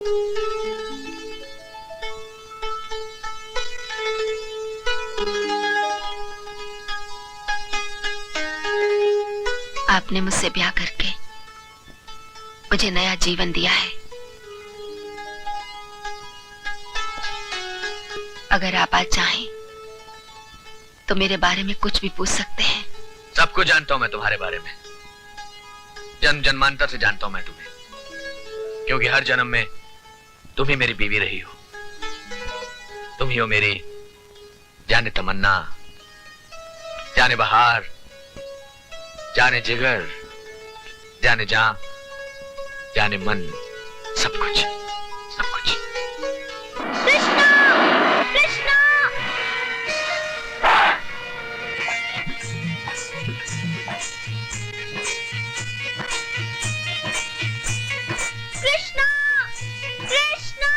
आपने मुझसे ब्याह करके मुझे नया जीवन दिया है। अगर आप आज चाहें तो मेरे बारे में कुछ भी पूछ सकते हैं। सब कुछ जानता हूं मैं तुम्हारे बारे में। जन्म जन्मांतर से जानता हूं मैं तुम्हें, क्योंकि हर जन्म में तुम ही मेरी बीवी रही हो। तुम ही हो मेरी जाने तमन्ना, जाने बहार, जाने जिगर, जाने जान, जाने मन, सब कुछ, सब कुछ। कृष्णा! कृष्णा! कृष्णा! कृष्णा!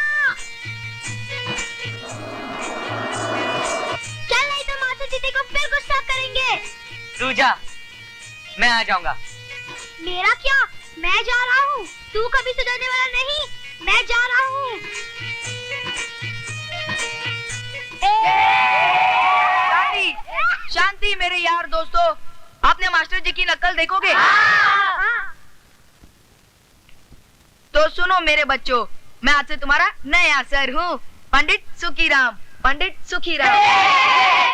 क्या नहीं तो माता दीदी को फिर गुस्सा करेंगे। तू जा, मैं आ जाऊंगा। मेरा क्या? मैं जा रहा हूँ। तू कभी सुधरने वाला नहीं। मैं जा रहा हूँ। शांति, शांति मेरे यार दोस्तों। आपने मास्टर जी की नकल देखोगे? तो सुनो मेरे बच्चों, मैं आज से तुम्हारा नया सर हूँ, Pandit Sukhiram. Pandit Sukhiram.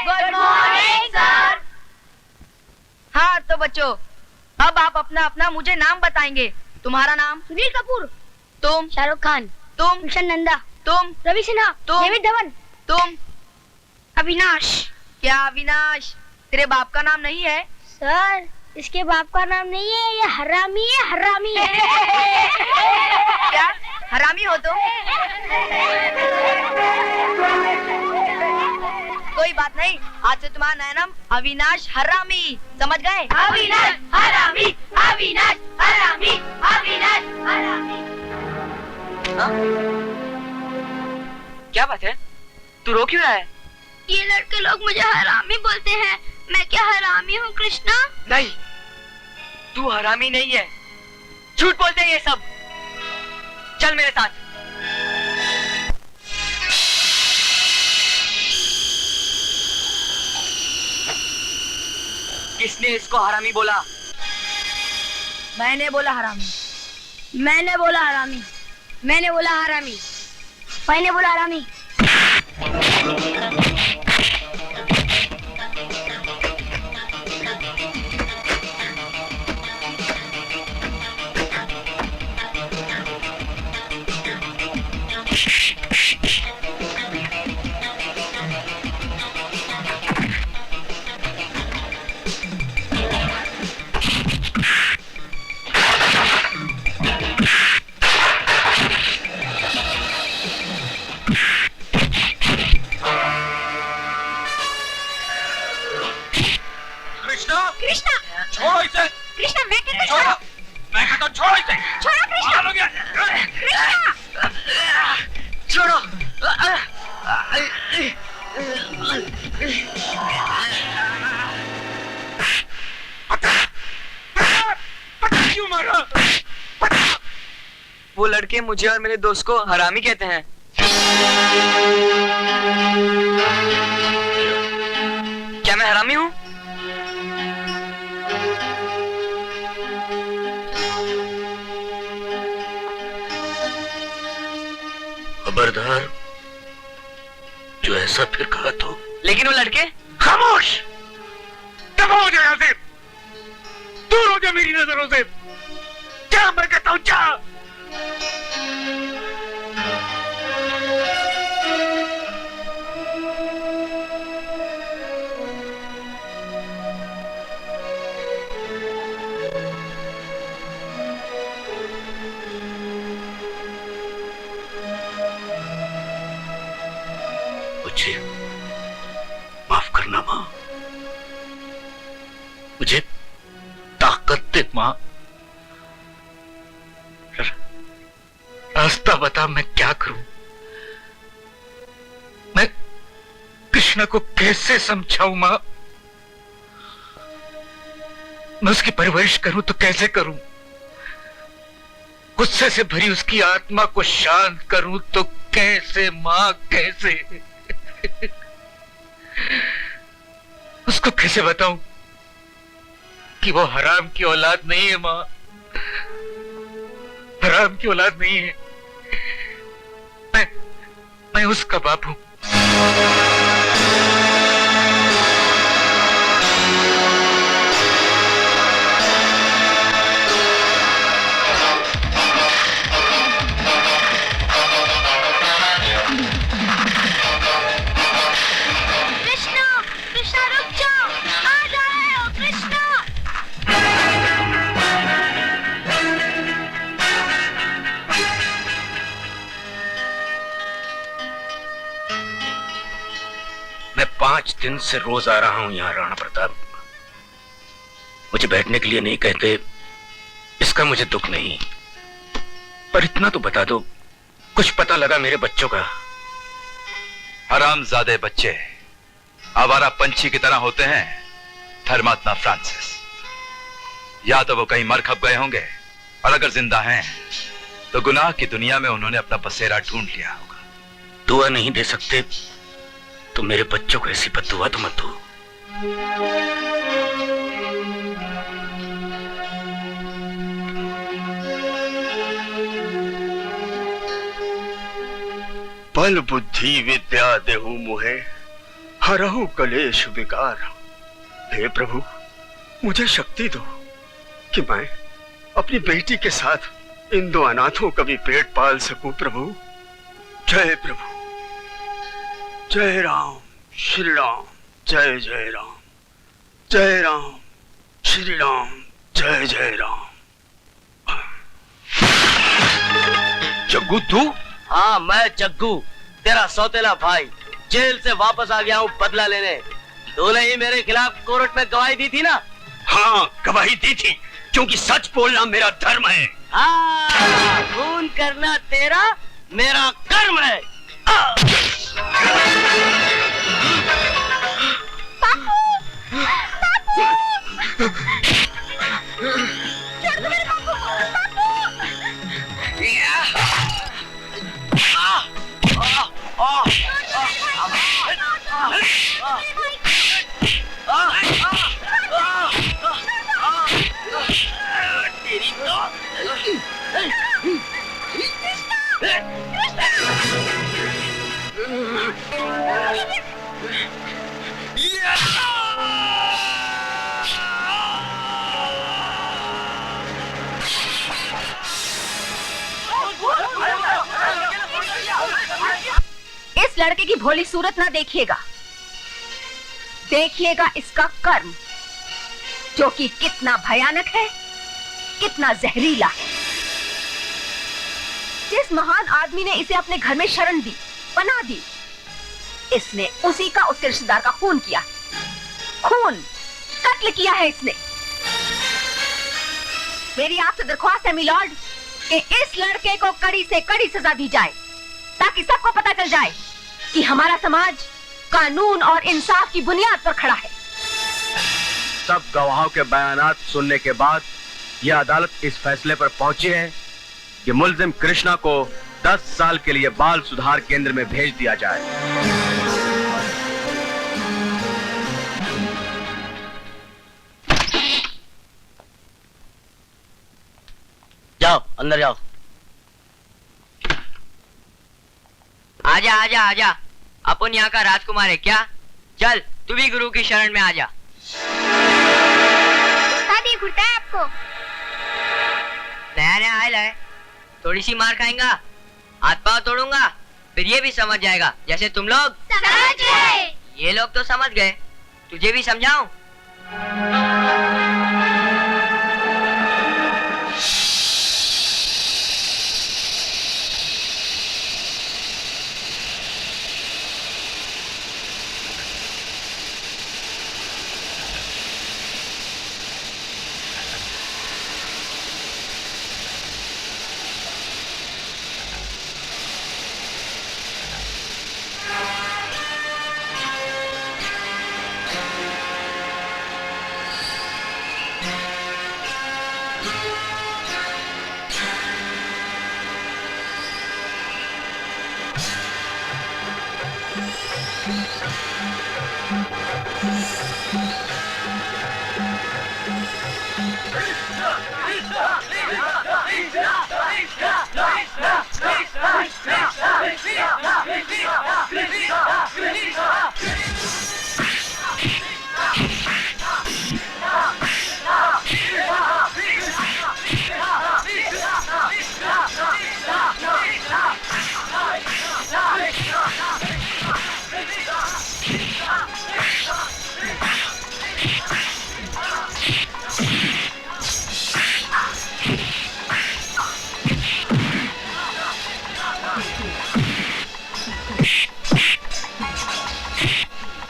Good morning sir. हाँ तो बच्चों, अब आप अपना अपना मुझे नाम बताएंगे। तुम्हारा नाम? सुनील कपूर। तुम? शाहरुख खान। तुम? कृष्ण नंदा। तुम? रवि सिन्हा। तुम? डेविड धवन। तुम? अविनाश। क्या अविनाश तेरे बाप का नाम नहीं है? सर, इसके बाप का नाम नहीं है, ये हरामी है, हरामी है। क्या हरामी हो तुम? कोई बात नहीं, आज से तुम्हारा नया नाम अविनाश हरामी, समझ गए? अविनाश हरामी, अविनाश हरामी, अविनाश हरामी। क्या बात है, तू रो क्यों रहा है? ये लड़के लोग मुझे हरामी बोलते हैं। मैं क्या हरामी हूँ कृष्णा? नहीं, तू हरामी नहीं है, झूठ बोलते हैं ये सब। चल मेरे साथ। किसने इसको हरामी बोला? मैंने बोला हरामी। मैंने बोला हरामी। मैंने बोला हरामी। मैंने बोला हरामी। कृष्णा! छोड़ो इसे। कृष्णा, मैं कहता छोड़ो, मैं कहता हूँ छोड़ो इसे। छोड़ो कृष्णा! हो गया। कृष्णा! छोड़ो। क्यों मारा? वो लड़के मुझे और मेरे दोस्त को हरामी कहते हैं। क्या मैं हरामी हूँ? खबरदार, जो ऐसा फिर कहा तो। लेकिन वो लड़के? खामोश! दफा हो जाए यहाँ से, दूर हो जाए मेरी नजरों से। क्या मैं कहता हूँ, क्या? मुझे माफ करना माँ, मुझे ताकत दे माँ। रास्ता बता, मैं क्या करूं? मैं कृष्णा को कैसे समझाऊं माँ? मैं उसकी परवरिश करूं तो कैसे करूं? गुस्से से भरी उसकी आत्मा को शांत करूं तो कैसे मां, कैसे? उसको कैसे बताऊं कि वो हराम की औलाद नहीं है मां, हराम की औलाद नहीं है। मैं उसका बाप हूं। मैं 5 दिन से रोज आ रहा हूं यहां राणा प्रताप। मुझे बैठने के लिए नहीं कहते, इसका मुझे दुख नहीं, पर इतना तो बता दो, कुछ पता लगा मेरे बच्चों का? हरामजादे बच्चे आवारा पंछी की तरह होते हैं धर्मात्मा फ्रांसिस। या तो वो कहीं मर खप गए होंगे, और अगर जिंदा हैं तो गुनाह की दुनिया में उन्होंने अपना बसेरा ढूंढ लिया होगा। दुआ नहीं दे सकते तो मेरे बच्चों को ऐसी बद्दुआ तो मत दो। बल बुद्धि विद्या देहु मुहे, हरहु कलेश विकार। हे प्रभु, मुझे शक्ति दो कि मैं अपनी बेटी के साथ इन 2 अनाथों का भी पेट पाल सकूं प्रभु। जय प्रभु, जय राम श्री राम, जय जय राम, जय राम श्री राम, जय जय राम। जग्गू तू? हाँ, मैं जग्गू, तेरा सौतेला भाई। जेल से वापस आ गया हूँ बदला लेने। तूने ही मेरे खिलाफ कोर्ट में गवाही दी थी ना? हाँ, गवाही दी थी, क्योंकि सच बोलना मेरा धर्म है। हाँ, खून करना तेरा मेरा कर्म है। इस लड़के की भोली सूरत ना देखिएगा, देखिएगा इसका कर्म, जो कि कितना भयानक है, कितना जहरीला है। जिस महान आदमी ने इसे अपने घर में शरण दी, पनाह दी, इसने उसी का उसके रिश्तेदार का खून किया, खून कत्ल किया है इसने। मेरी आपसे दरख्वास्त है मिलॉर्ड कि इस लड़के को कड़ी से कड़ी सजा दी जाए, ताकि सबको पता चल जाए कि हमारा समाज कानून और इंसाफ की बुनियाद पर खड़ा है। सब गवाहों के बयानात सुनने के बाद यह अदालत इस फैसले पर पहुंची है कि मुल्जिम कृष्णा को 10 साल के लिए बाल सुधार केंद्र में भेज दिया जाए। जाओ, अंदर जाओ। आजा आजा आजा, अपन यहाँ का राजकुमार है क्या? चल तू भी गुरु की शरण में आजा। दादी घुटता है आपको। नया नया आयल है, थोड़ी सी मार खाएगा, हाथ पांव तोड़ूंगा, फिर ये भी समझ जाएगा जैसे तुम लोग समझ गए। ये लोग तो समझ गए, तुझे भी समझाऊं?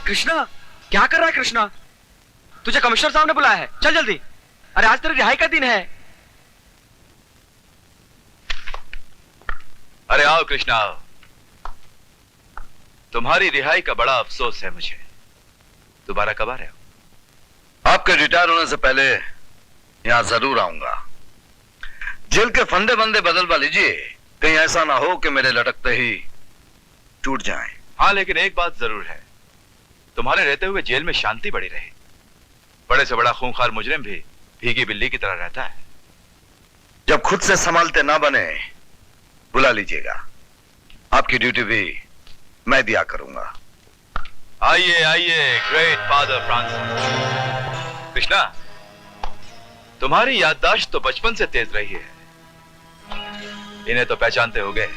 कृष्णा, क्या कर रहा है कृष्णा? तुझे कमिश्नर साहब ने बुलाया है, चल जल्दी। अरे आज तेरी रिहाई का दिन है। अरे आओ कृष्णा आओ। तुम्हारी रिहाई का बड़ा अफसोस है मुझे। दोबारा कब आ रहे हो? आपके रिटायर होने से पहले यहां जरूर आऊंगा। जेल के फंदे बंदे बदलवा लीजिए, कहीं ऐसा ना हो कि मेरे लटकते ही टूट जाएं। हाँ, लेकिन एक बात जरूर है, तुम्हारे रहते हुए जेल में शांति बड़ी रही। बड़े से बड़ा खूंखार मुजरिम भी भीगी बिल्ली की तरह रहता है। जब खुद से संभालते ना बने, बुला लीजिएगा। आपकी ड्यूटी भी मैं दिया करूंगा। आइए आइए, ग्रेट फादर फ्रांसिस। कृष्णा, तुम्हारी याददाश्त तो बचपन से तेज रही है। इन्हें तो पहचानते होगे,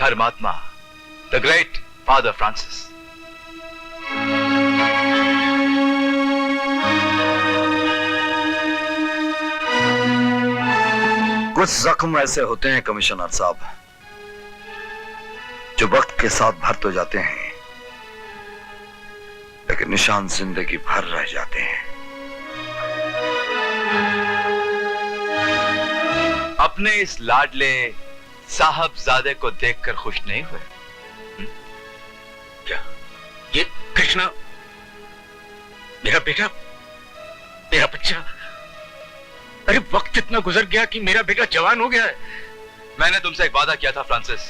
धर्मात्मा द ग्रेट फादर फ्रांसिस। कुछ जख्म ऐसे होते हैं कमिश्नर साहब, जो वक्त के साथ भर तो जाते हैं, लेकिन निशान जिंदगी भर रह जाते हैं। अपने इस लाडले साहबजादे को देखकर खुश नहीं हुए? क्या ये कृष्णा मेरा बेटा, मेरा बच्चा? अरे वक्त इतना गुजर गया कि मेरा बेटा जवान हो गया है। मैंने तुमसे एक वादा किया था फ्रांसिस,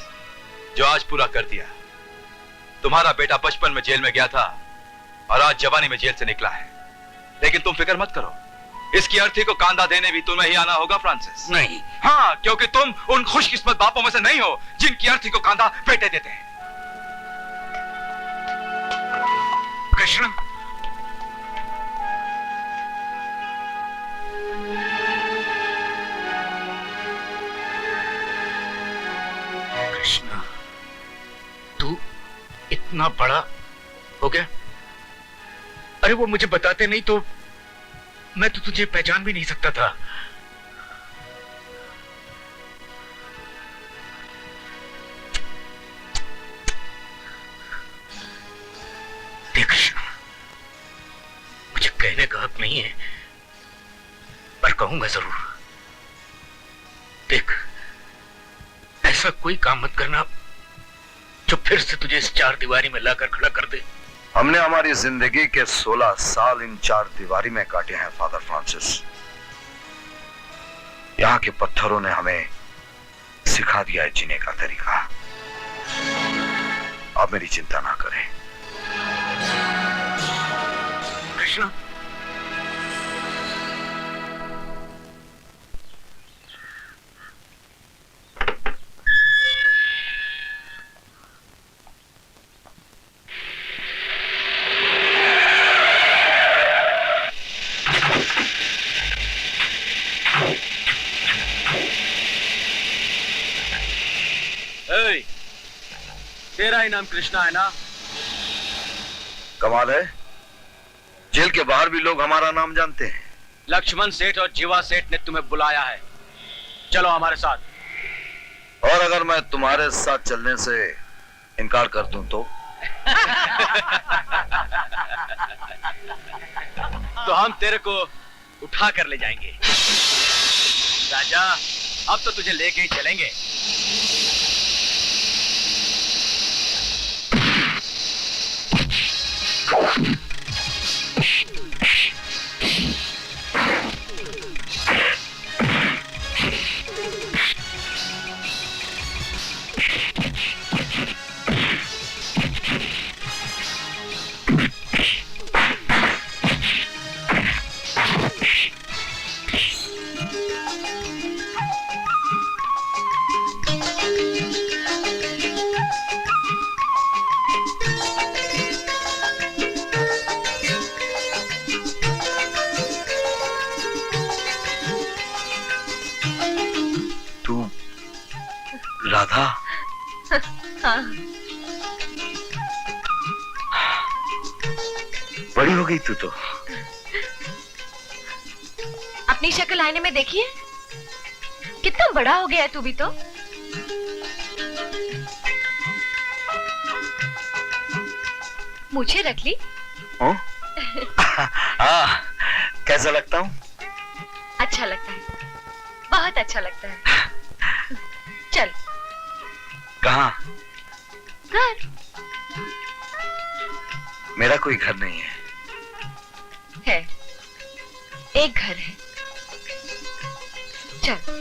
जो आज पूरा कर दिया। तुम्हारा बेटा बचपन में जेल में गया था और आज जवानी में जेल से निकला है। लेकिन तुम फिक्र मत करो, इसकी अर्थी को कांधा देने भी तुम्हें ही आना होगा फ्रांसिस। नहीं। हाँ, क्योंकि तुम उन खुशकिस्मत बापों में से नहीं हो जिनकी अर्थी को कांधा बेटे देते हैं। कृष्णा, कृष्णा, तू इतना बड़ा हो गया। अरे वो मुझे बताते नहीं तो मैं तो तुझे पहचान भी नहीं सकता था। देख कृष्णा, मुझे कहने का हक नहीं है, पर कहूंगा जरूर। देख, ऐसा कोई काम मत करना जो फिर से तुझे इस चार दीवारी में लाकर खड़ा कर दे। हमने हमारी जिंदगी के 16 साल इन चार दीवारी में काटे हैं फादर फ्रांसिस। यहाँ के पत्थरों ने हमें सिखा दिया है जीने का तरीका। आप मेरी चिंता ना करें। कृष्णा, तेरा ही नाम कृष्णा है ना? कमाल है, जेल के बाहर भी लोग हमारा नाम जानते हैं। लक्ष्मण सेठ और जीवा सेठ ने तुम्हें बुलाया है, चलो हमारे साथ। और अगर मैं तुम्हारे साथ चलने से इनकार कर दूं तो? तो हम तेरे को उठा कर ले जाएंगे। राजा, अब तो तुझे लेके ही चलेंगे। राधा, हाँ। बड़ी हो गई तू तो। अपनी शक्ल आईने में देखिए, कितना बड़ा हो गया है तू भी तो। मुझे रख ली? हाँ कैसा लगता हूँ? अच्छा लगता है, बहुत अच्छा लगता है। चल। कहाँ? घर। मेरा कोई घर नहीं है। है, एक घर है। चल।